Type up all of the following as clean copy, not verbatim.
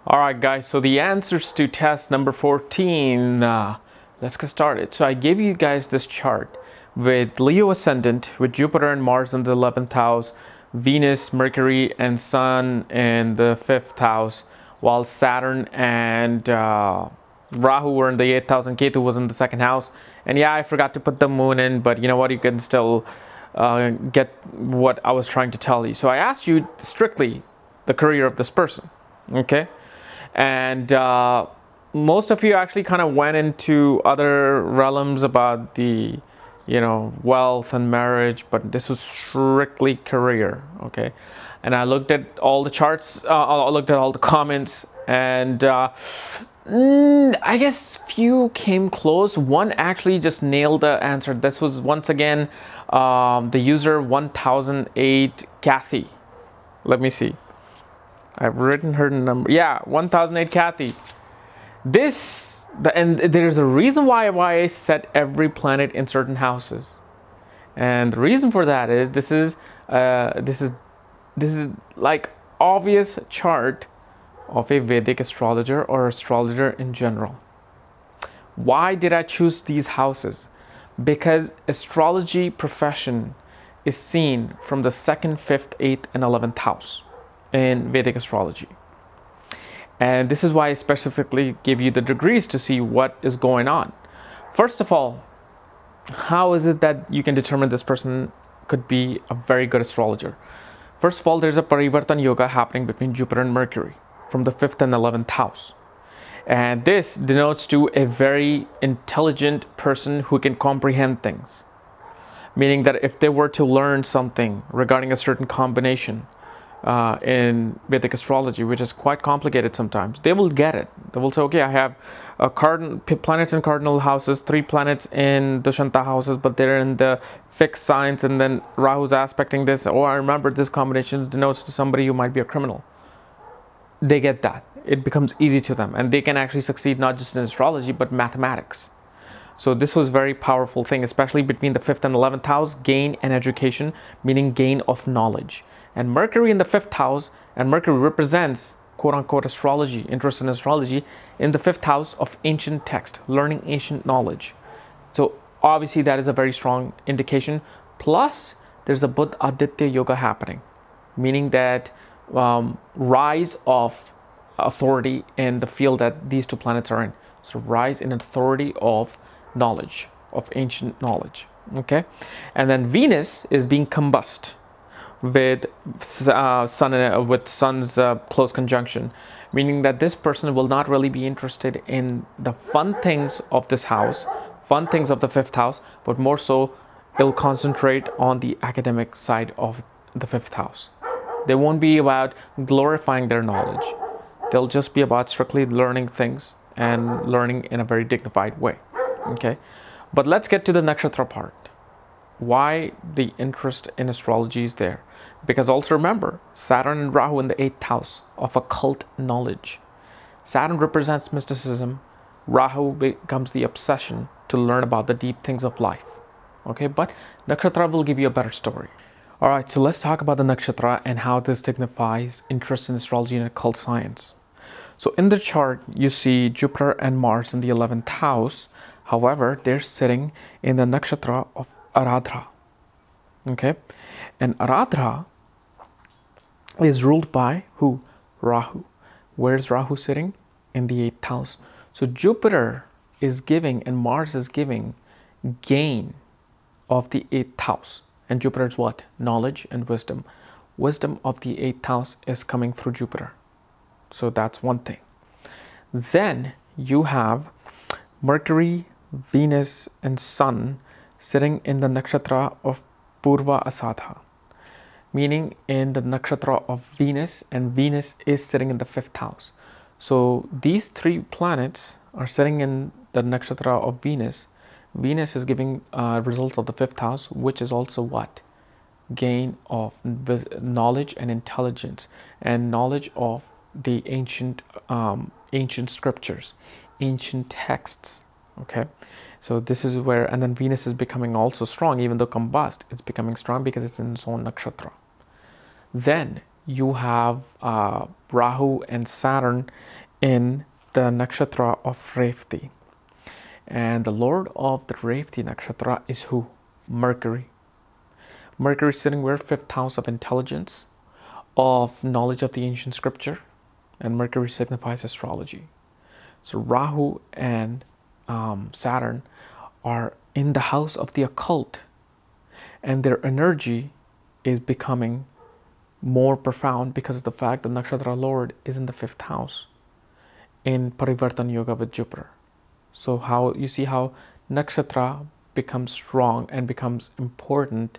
All right, guys, so the answers to test number 14. Let's get started. So I gave you guys this chart with Leo ascendant, with Jupiter and Mars in the 11th house, Venus, Mercury, and Sun in the 5th house, while Saturn and Rahu were in the 8th house and Ketu was in the 2nd house. And yeah, I forgot to put the moon in, but you know what? You can still get what I was trying to tell you. So I asked you strictly the career of this person, okay? And most of you actually kind of went into other realms about the, wealth and marriage, but this was strictly career, okay? And I looked at all the charts, I looked at all the comments, and I guess few came close. One actually just nailed the answer. This was once again the user 1008 Kathy. Let me see. I've written her number. Yeah, 1008 Kathy. And there's a reason why I set every planet in certain houses, and the reason for that is this is like obvious chart of a Vedic astrologer or astrologer in general. Why did I choose these houses? Because astrology profession is seen from the 2nd, 5th, 8th, and 11th house in Vedic astrology. And this is why I specifically give you the degrees to see what is going on. First of all, how is it that you can determine this person could be a very good astrologer? First of all, there's a Parivartan Yoga happening between Jupiter and Mercury from the 5th and 11th house. And this denotes to a very intelligent person who can comprehend things. Meaning that if they were to learn something regarding a certain combination, in Vedic astrology, which is quite complicated sometimes, they will get it. They will say, okay, I have planets in cardinal houses, 3 planets in Dushanta houses, but they're in the fixed signs, and then Rahu's aspecting this. Oh, I remember this combination denotes to somebody who might be a criminal. They get that. It becomes easy to them, and they can actually succeed not just in astrology, but mathematics. So this was a very powerful thing, especially between the 5th and 11th house, gain and education, meaning gain of knowledge. And Mercury in the 5th house, and Mercury represents quote-unquote astrology, interest in astrology, in the 5th house of ancient text, learning ancient knowledge. So obviously that is a very strong indication. Plus there's a Buddha Aditya Yoga happening, meaning that rise of authority in the field that these 2 planets are in. So rise in authority of knowledge, of ancient knowledge, okay? And then Venus is being combust with Sun's close conjunction, meaning that this person will not really be interested in the fun things of this house, fun things of the 5th house, but more so it'll concentrate on the academic side of the 5th house. They won't be about glorifying their knowledge. They'll just be about strictly learning things and learning in a very dignified way, okay? But let's get to the nakshatra part. Why the interest in astrology is there? Because also remember, Saturn and Rahu in the 8th house of occult knowledge. Saturn represents mysticism. Rahu becomes the obsession to learn about the deep things of life. Okay, but nakshatra will give you a better story. All right, so let's talk about the nakshatra and how this signifies interest in astrology and occult science. So in the chart, you see Jupiter and Mars in the 11th house. However, they're sitting in the nakshatra of Aradhra. Okay, and Aradhra is ruled by who? Rahu. Where's Rahu sitting? In the 8th house. So Jupiter is giving and Mars is giving gain of the 8th house. And Jupiter is what? Knowledge and wisdom. Wisdom of the 8th house is coming through Jupiter. So that's one thing. Then you have Mercury, Venus, and Sun sitting in the nakshatra of Purva Asadha, meaning in the nakshatra of Venus, and Venus is sitting in the 5th house. So these 3 planets are sitting in the nakshatra of Venus. Venus is giving results of the 5th house, which is also what? Gain of knowledge and intelligence, and knowledge of the ancient scriptures, ancient texts, okay? So this is where, and then Venus is becoming also strong, even though combust, it's becoming strong because it's in its own nakshatra. Then you have Rahu and Saturn in the nakshatra of Revti. And the lord of the Revti nakshatra is who? Mercury. Mercury is sitting where? Fifth house of intelligence, of knowledge of the ancient scripture, and Mercury signifies astrology. So Rahu and Saturn are in the house of the occult, and their energy is becoming more profound because of the fact that nakshatra lord is in the fifth house in Parivartan Yoga with Jupiter. So how you see how nakshatra becomes strong and becomes important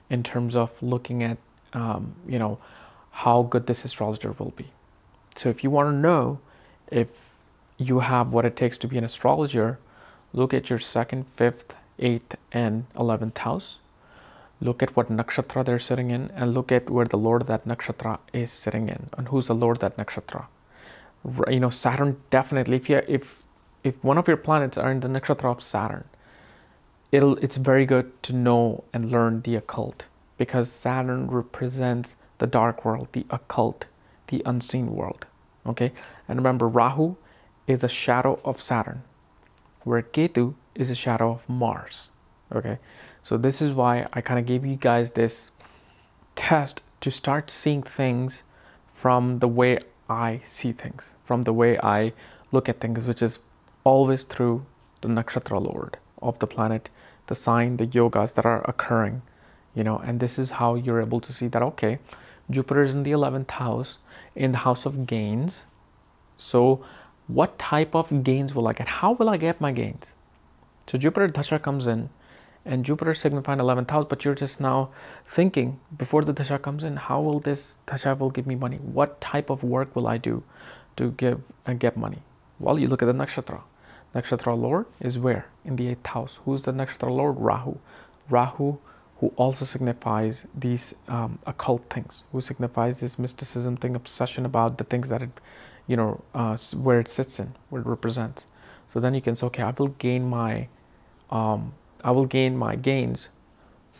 in terms of looking at how good this astrologer will be. So if you want to know if you have what it takes to be an astrologer, look at your second, fifth, eighth, and 11th house. Look at what nakshatra they're sitting in, and look at where the lord of that nakshatra is sitting in, and who's the lord of that nakshatra. Saturn definitely. If one of your planets are in the nakshatra of Saturn, it's very good to know and learn the occult, because Saturn represents the dark world, the occult, the unseen world. Okay, and remember, Rahu is a shadow of Saturn, where Ketu is a shadow of Mars. Okay, so this is why I kind of gave you guys this test to start seeing things from the way I see things, from the way I look at things, which is always through the nakshatra lord of the planet, the sign, the yogas that are occurring, and this is how you're able to see that, okay, Jupiter is in the 11th house, in the house of gains. So what type of gains will I get? How will I get my gains? So Jupiter Dasha comes in, and Jupiter signifies 11th house, but you're just now thinking before the Dasha comes in, how will this Dasha will give me money? What type of work will I do to give and get money? Well, you look at the nakshatra. Nakshatra lord is where? In the 8th house. Who's the nakshatra lord? Rahu. Rahu, who also signifies these occult things, who signifies this mysticism thing, obsession about the things that it, where it sits in, where it represents. So then you can say, okay, I will gain my gains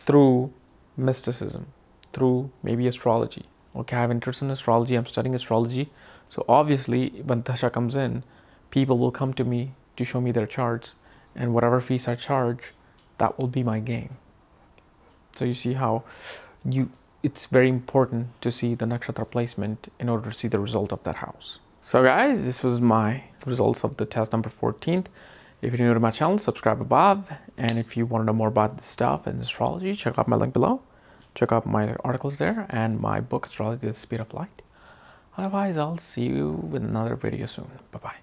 through mysticism, through maybe astrology. Okay, I have interest in astrology, I'm studying astrology. So obviously, when Dasha comes in, people will come to me to show me their charts, and whatever fees I charge, that will be my gain. So you see how it's very important to see the nakshatra placement in order to see the result of that house. So guys, this was my results of the test number 14th. If you're new to my channel, subscribe above. And if you want to know more about this stuff and astrology, check out my link below. Check out my articles there and my book, Astrology, The Speed of Light. Otherwise, I'll see you with another video soon. Bye-bye.